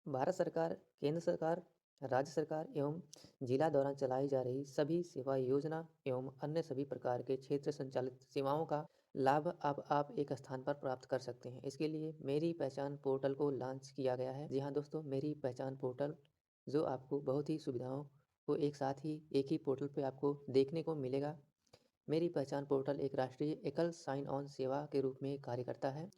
भारत सरकार, केंद्र सरकार, राज्य सरकार एवं जिला द्वारा चलाई जा रही सभी सेवा योजना एवं अन्य सभी प्रकार के क्षेत्र संचालित सेवाओं का लाभ अब आप एक स्थान पर प्राप्त कर सकते हैं। इसके लिए मेरी पहचान पोर्टल को लॉन्च किया गया है। जी हाँ दोस्तों, मेरी पहचान पोर्टल जो आपको बहुत ही सुविधाओं को एक साथ ही एक ही पोर्टल पे आपको देखने को मिलेगा। मेरी पहचान पोर्टल एक राष्ट्रीय एकल साइन ऑन सेवा के रूप में कार्य करता है।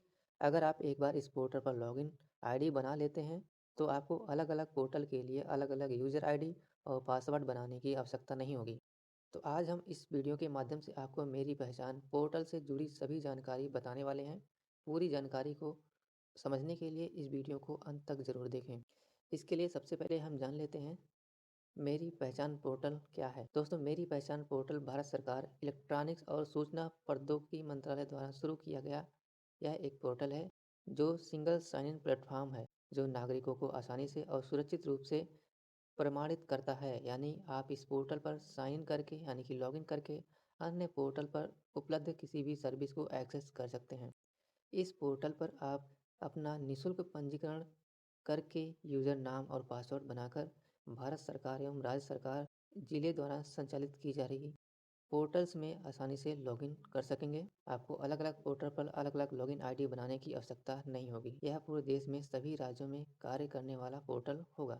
अगर आप एक बार इस पोर्टल पर लॉगिन आईडी बना लेते हैं तो आपको अलग अलग पोर्टल के लिए अलग अलग यूज़र आईडी और पासवर्ड बनाने की आवश्यकता नहीं होगी। तो आज हम इस वीडियो के माध्यम से आपको मेरी पहचान पोर्टल से जुड़ी सभी जानकारी बताने वाले हैं। पूरी जानकारी को समझने के लिए इस वीडियो को अंत तक ज़रूर देखें। इसके लिए सबसे पहले हम जान लेते हैं मेरी पहचान पोर्टल क्या है। दोस्तों, मेरी पहचान पोर्टल भारत सरकार इलेक्ट्रॉनिक्स और सूचना प्रौद्योगिकी मंत्रालय द्वारा शुरू किया गया यह एक पोर्टल है जो सिंगल साइन इन प्लेटफॉर्म है जो नागरिकों को आसानी से और सुरक्षित रूप से प्रमाणित करता है। यानी आप इस पोर्टल पर साइन इन करके यानी कि लॉगिन करके अन्य पोर्टल पर उपलब्ध किसी भी सर्विस को एक्सेस कर सकते हैं। इस पोर्टल पर आप अपना निःशुल्क पंजीकरण करके यूज़र नाम और पासवर्ड बनाकर भारत सरकार एवं राज्य सरकार जिले द्वारा संचालित की जा रही पोर्टल्स में आसानी से लॉगिन कर सकेंगे। आपको अलग अलग पोर्टल पर अलग अलग लॉगिन आईडी बनाने की आवश्यकता नहीं होगी। यह पूरे देश में सभी राज्यों में कार्य करने वाला पोर्टल होगा।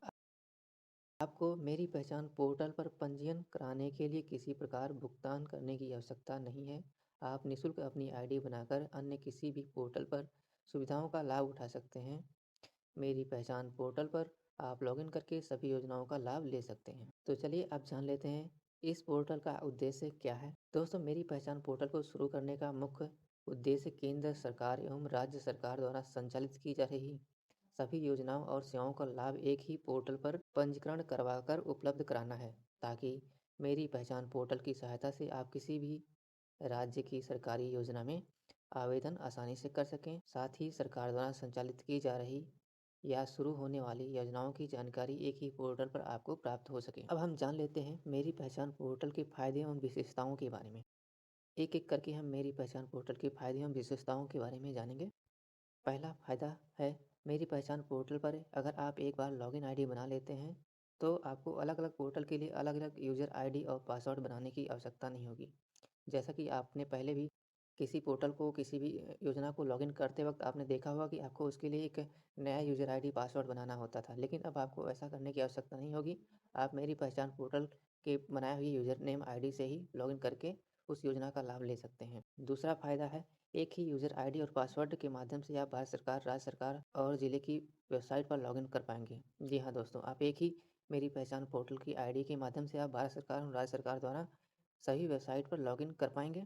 आपको मेरी पहचान पोर्टल पर पंजीयन कराने के लिए किसी प्रकार भुगतान करने की आवश्यकता नहीं है। आप निःशुल्क अपनी आईडी बनाकर अन्य किसी भी पोर्टल पर सुविधाओं का लाभ उठा सकते हैं। मेरी पहचान पोर्टल पर आप लॉगिन करके सभी योजनाओं का लाभ ले सकते हैं। तो चलिए अब जान लेते हैं इस पोर्टल का उद्देश्य क्या है। दोस्तों, मेरी पहचान पोर्टल को शुरू करने का मुख्य उद्देश्य केंद्र सरकार एवं राज्य सरकार द्वारा संचालित की जा रही सभी योजनाओं और सेवाओं का लाभ एक ही पोर्टल पर पंजीकरण करवाकर उपलब्ध कराना है, ताकि मेरी पहचान पोर्टल की सहायता से आप किसी भी राज्य की सरकारी योजना में आवेदन आसानी से कर सकें। साथ ही सरकार द्वारा संचालित की जा रही या शुरू होने वाली योजनाओं की जानकारी एक ही पोर्टल पर आपको प्राप्त हो सके। अब हम जान लेते हैं मेरी पहचान पोर्टल के फायदे एवं विशेषताओं के बारे में। एक एक करके हम मेरी पहचान पोर्टल के फायदे एवं विशेषताओं के बारे में जानेंगे। पहला फायदा है मेरी पहचान पोर्टल पर अगर आप एक बार लॉगिन आईडी बना लेते हैं तो आपको अलग अलग पोर्टल के लिए अलग अलग यूज़र आईडी और पासवर्ड बनाने की आवश्यकता नहीं होगी। जैसा कि आपने पहले भी किसी पोर्टल को किसी भी योजना को लॉगिन करते वक्त आपने देखा होगा कि आपको उसके लिए एक नया यूज़र आईडी पासवर्ड बनाना होता था, लेकिन अब आपको ऐसा करने की आवश्यकता नहीं होगी। आप मेरी पहचान पोर्टल के बनाए हुए यूज़र नेम आईडी से ही लॉगिन करके उस योजना का लाभ ले सकते हैं। दूसरा फायदा है एक ही यूज़र आईडी और पासवर्ड के माध्यम से आप भारत सरकार, राज्य सरकार और ज़िले की वेबसाइट पर लॉगिन कर पाएंगे। जी हाँ दोस्तों, आप एक ही मेरी पहचान पोर्टल की आईडी के माध्यम से आप भारत सरकार और राज्य सरकार द्वारा सही वेबसाइट पर लॉगिन कर पाएंगे।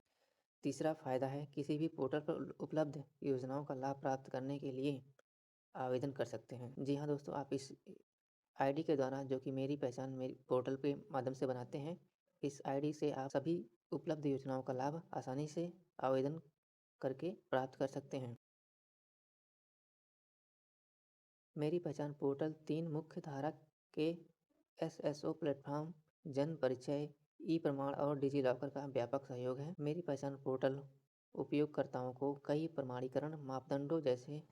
तीसरा फायदा है किसी भी पोर्टल पर उपलब्ध योजनाओं का लाभ प्राप्त करने के लिए आवेदन कर सकते हैं। जी हाँ दोस्तों, आप इस आईडी के द्वारा जो कि मेरी पहचान मेरी पोर्टल के माध्यम से बनाते हैं, इस आईडी से आप सभी उपलब्ध योजनाओं का लाभ आसानी से आवेदन करके प्राप्त कर सकते हैं। मेरी पहचान पोर्टल 3 मुख्य धारक के एसएसओ प्लेटफॉर्म, जन परिचय, ई प्रमाण और डिजिलॉकर का व्यापक सहयोग है। मेरी पहचान पोर्टल उपयोगकर्ताओं को कई प्रमाणीकरण मापदंडों जैसे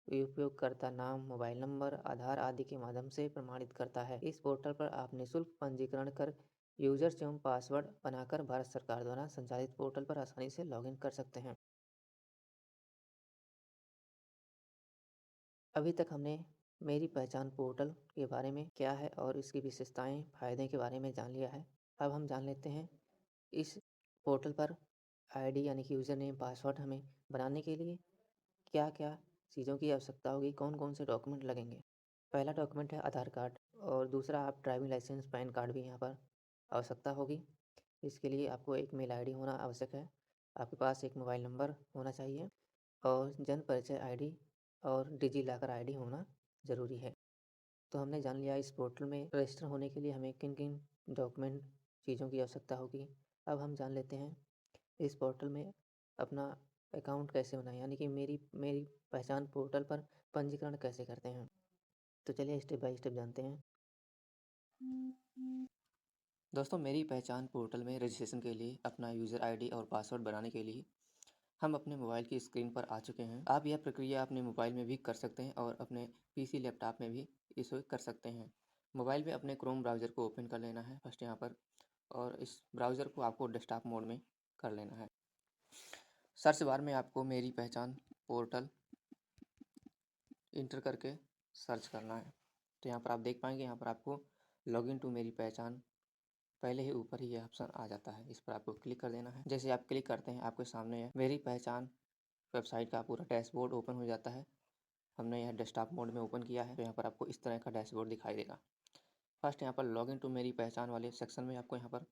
उपयोगकर्ता नाम, मोबाइल नंबर, आधार आदि के माध्यम से प्रमाणित करता है। इस पोर्टल पर आप निःशुल्क पंजीकरण कर यूजर्स एवं पासवर्ड बनाकर भारत सरकार द्वारा संचालित पोर्टल पर आसानी से लॉगिन कर सकते हैं। अभी तक हमने मेरी पहचान पोर्टल के बारे में क्या है और इसकी विशेषताएं, फायदे के बारे में जान लिया है। अब हम जान लेते हैं इस पोर्टल पर आईडी यानी कि यूज़र नेम पासवर्ड हमें बनाने के लिए क्या क्या चीज़ों की आवश्यकता होगी, कौन कौन से डॉक्यूमेंट लगेंगे। पहला डॉक्यूमेंट है आधार कार्ड और दूसरा आप ड्राइविंग लाइसेंस, पैन कार्ड भी यहाँ पर आवश्यकता होगी। इसके लिए आपको एक मेल आईडी होना आवश्यक है। आपके पास एक मोबाइल नंबर होना चाहिए और जन परिचय आईडी और डिजिलॉकर आईडी होना ज़रूरी है। तो हमने जान लिया इस पोर्टल में रजिस्टर होने के लिए हमें किन किन डॉक्यूमेंट चीज़ों की आवश्यकता होगी। अब हम जान लेते हैं इस पोर्टल में अपना अकाउंट कैसे बनाएं, यानी कि मेरी मेरी पहचान पोर्टल पर पंजीकरण कैसे करते हैं। तो चलिए स्टेप बाय स्टेप जानते हैं। दोस्तों, मेरी पहचान पोर्टल में रजिस्ट्रेशन के लिए अपना यूज़र आईडी और पासवर्ड बनाने के लिए हम अपने मोबाइल की स्क्रीन पर आ चुके हैं। आप यह प्रक्रिया अपने मोबाइल में भी कर सकते हैं और अपने पीसी लैपटॉप में भी इसे कर सकते हैं। मोबाइल में अपने क्रोम ब्राउज़र को ओपन कर लेना है फर्स्ट यहाँ पर, और इस ब्राउज़र को आपको डेस्कटॉप मोड में कर लेना है। सर्च बार में आपको मेरी पहचान पोर्टल इंटर करके सर्च करना है। तो यहाँ पर आप देख पाएंगे, यहाँ पर आपको लॉगिन टू मेरी पहचान पहले ही ऊपर ही ये ऑप्शन आ जाता है। इस पर आपको क्लिक कर देना है। जैसे आप क्लिक करते हैं आपके सामने मेरी पहचान वेबसाइट का पूरा डैशबोर्ड ओपन हो जाता है। हमने यह डेस्कटॉप मोड में ओपन किया है, तो यहाँ पर आपको इस तरह का डैशबोर्ड दिखाई देगा। फर्स्ट यहाँ पर लॉगिन टू मेरी पहचान वाले सेक्शन में आपको यहाँ पर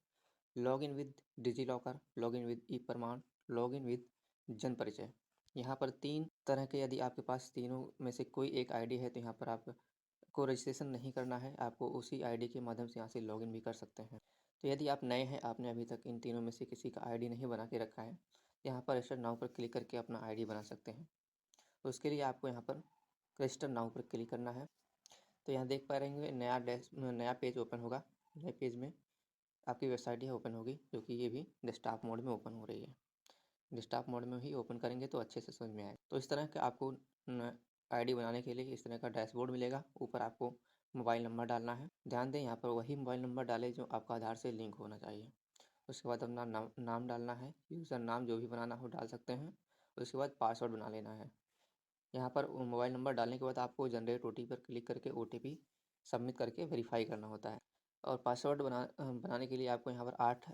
login with DigiLocker, login with e Pramaan, login with जन परिचय, यहाँ पर 3 तरह के, यदि आपके पास तीनों में से कोई एक आईडी है तो यहाँ पर आपको रजिस्ट्रेशन नहीं करना है। आपको उसी आईडी के माध्यम से यहाँ से लॉगिन भी कर सकते हैं। तो यदि आप नए हैं, आपने अभी तक इन तीनों में से किसी का आईडी नहीं बना के रखा है, यहाँ पर रजिस्टर नाउ पर क्लिक करके अपना आईडी बना सकते हैं। तो उसके लिए आपको यहाँ पर रजिस्टर नाउ पर क्लिक करना है। तो यहाँ देख पा रहेंगे नया पेज ओपन होगा। नए पेज में आपकी वेबसाइट यह ओपन होगी, जो कि ये भी डेस्कटॉप मोड में ओपन हो रही है। डेस्कटॉप मोड में ही ओपन करेंगे तो अच्छे से समझ में आएगा। तो इस तरह का आपको आईडी बनाने के लिए इस तरह का डैशबोर्ड मिलेगा। ऊपर आपको मोबाइल नंबर डालना है। ध्यान दें, यहाँ पर वही मोबाइल नंबर डालें जो आपका आधार से लिंक होना चाहिए। उसके बाद अपना नाम डालना है, यूज़र नाम जो भी बनाना हो डाल सकते हैं। उसके बाद पासवर्ड बना लेना है। यहाँ पर मोबाइल नंबर डालने के बाद आपको जनरेट ओटीपी पर क्लिक करके ओटीपी सबमिट करके वेरीफाई करना होता है। और पासवर्ड बनाने के लिए आपको यहाँ पर 8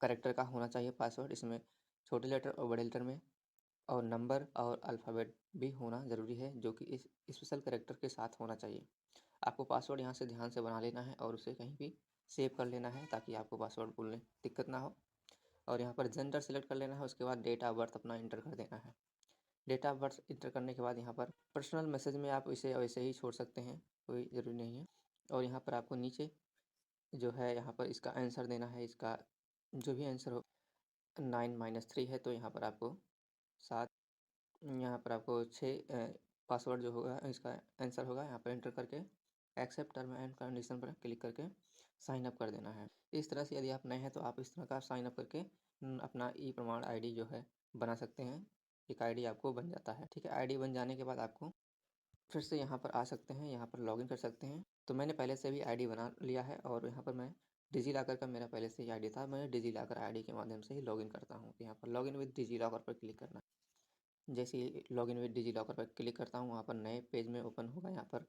कैरेक्टर का होना चाहिए पासवर्ड। इसमें छोटे लेटर और बड़े लेटर में, और नंबर और अल्फ़ाबेट भी होना ज़रूरी है, जो कि इस स्पेशल कैरेक्टर के साथ होना चाहिए। आपको पासवर्ड यहाँ से ध्यान से बना लेना है और उसे कहीं भी सेव कर लेना है, ताकि आपको पासवर्ड भूलने दिक्कत ना हो। और यहाँ पर जेंडर सेलेक्ट कर लेना है। उसके बाद डेट ऑफ बर्थ अपना इंटर कर देना है। डेट ऑफ बर्थ इंटर करने के बाद यहाँ पर पर्सनल मैसेज में आप इसे वैसे ही छोड़ सकते हैं, कोई ज़रूरी नहीं है। और यहाँ पर आपको नीचे जो है, यहाँ पर इसका आंसर देना है। इसका जो भी आंसर हो, 9 - 3 है, तो यहाँ पर आपको 7, यहाँ पर आपको 6 पासवर्ड जो होगा इसका आंसर होगा। यहाँ पर एंटर करके एक्सेप्ट टर्म एंड कंडीशन पर क्लिक करके साइन अप कर देना है। इस तरह से यदि आप नए हैं तो आप इस तरह का साइन अप करके अपना ई प्रमाण आईडी जो है बना सकते हैं। एक आईडी आपको बन जाता है। ठीक है, आईडी बन जाने के बाद आपको फिर से यहाँ पर आ सकते हैं, यहाँ पर लॉगिन कर सकते हैं। तो मैंने पहले से भी आईडी बना लिया है, और यहाँ पर मैं डिजीलॉकर का मेरा पहले से ही आईडी था। मैं डिजीलॉकर आईडी के माध्यम से ही लॉगिन करता हूँ। यहाँ पर लॉगिन विद डिजीलॉकर पर क्लिक करना है। जैसे ही लॉगिन विद डिजीलॉकर पर क्लिक करता हूँ, वहाँ पर नए पेज में ओपन होगा। यहाँ पर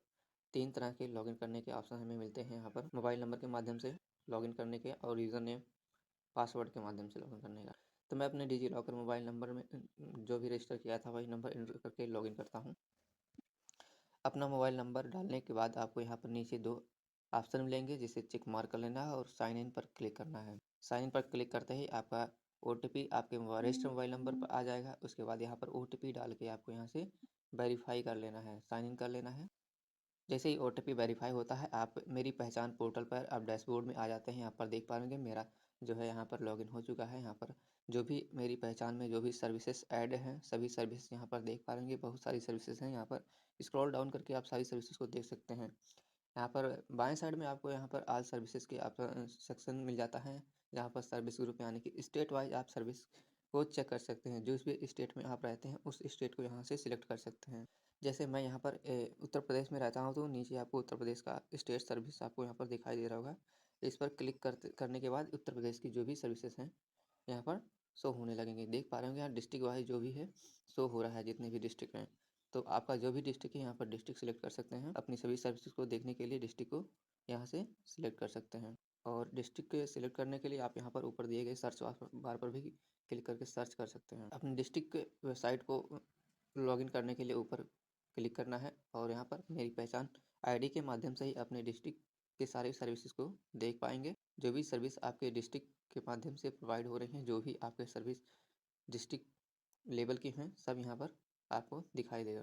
3 तरह के लॉगिन करने के ऑप्शन हमें मिलते हैं। यहाँ पर मोबाइल नंबर के माध्यम से लॉगिन करने के, और यूज़र नेम पासवर्ड के माध्यम से लॉगिन करने का। तो मैं अपने डिजीलॉकर मोबाइल नंबर में जो भी रजिस्टर किया था वही नंबर एंटर करके लॉगिन करता हूँ। अपना मोबाइल नंबर डालने के बाद आपको यहाँ पर नीचे 2 ऑप्शन मिलेंगे, जिसे चेक मार्क कर लेना है और साइन इन पर क्लिक करना है। साइन इन पर क्लिक करते ही आपका ओटीपी आपके रजिस्टर मोबाइल नंबर पर आ जाएगा। उसके बाद यहाँ पर ओटीपी डाल के आपको यहाँ से वेरीफाई कर लेना है, साइन इन कर लेना है। जैसे ही ओटीपी वेरीफाई होता है, आप मेरी पहचान पोर्टल पर आप डैशबोर्ड में आ जाते हैं। यहाँ पर देख पाएंगे मेरा जो है यहाँ पर लॉगिन हो चुका है। यहाँ पर जो भी मेरी पहचान में जो भी सर्विसेज ऐड हैं, सभी सर्विस यहाँ पर देख पाएंगे। बहुत सारी सर्विसेज हैं। यहाँ पर स्क्रॉल डाउन करके आप सारी सर्विसेज को देख सकते हैं। यहाँ पर बाएं साइड में आपको यहाँ पर ऑल सर्विसेज के आप सेक्शन मिल जाता है, जहाँ पर सर्विस ग्रुप यानी कि स्टेट वाइज आप सर्विस को चेक कर सकते हैं। जिस भी स्टेट में आप रहते हैं उस स्टेट को यहाँ से सिलेक्ट कर सकते हैं। जैसे मैं यहाँ पर उत्तर प्रदेश में रहता हूँ, तो नीचे आपको उत्तर प्रदेश का स्टेट सर्विस आपको यहाँ पर दिखाई दे रहा होगा। इस पर क्लिक करने के बाद उत्तर प्रदेश की जो भी सर्विसेज हैं यहाँ पर शो होने लगेंगे। देख पा रहे होंगे यहाँ डिस्ट्रिक्ट वाइज जो भी है शो हो रहा है, जितने भी डिस्ट्रिक्ट हैं। तो आपका जो भी डिस्ट्रिक्ट है यहाँ पर डिस्ट्रिक्ट सेलेक्ट कर सकते हैं। अपनी सभी सर्विसेज को देखने के लिए डिस्ट्रिक्ट को यहाँ से सिलेक्ट कर सकते हैं। और डिस्ट्रिक्ट के सिलेक्ट करने के लिए आप यहाँ पर ऊपर दिए गए सर्च बार पर भी क्लिक करके सर्च कर सकते हैं। अपनी डिस्ट्रिक्ट के वेबसाइट को लॉगिन करने के लिए ऊपर क्लिक करना है, और यहाँ पर मेरी पहचान आईडी के माध्यम से ही अपने डिस्ट्रिक्ट के सारे सर्विसेज को देख पाएंगे। जो भी सर्विस आपके डिस्ट्रिक्ट के माध्यम से प्रोवाइड हो रही हैं, जो भी आपके सर्विस डिस्ट्रिक्ट लेवल की हैं, सब यहाँ पर आपको दिखाई देगा।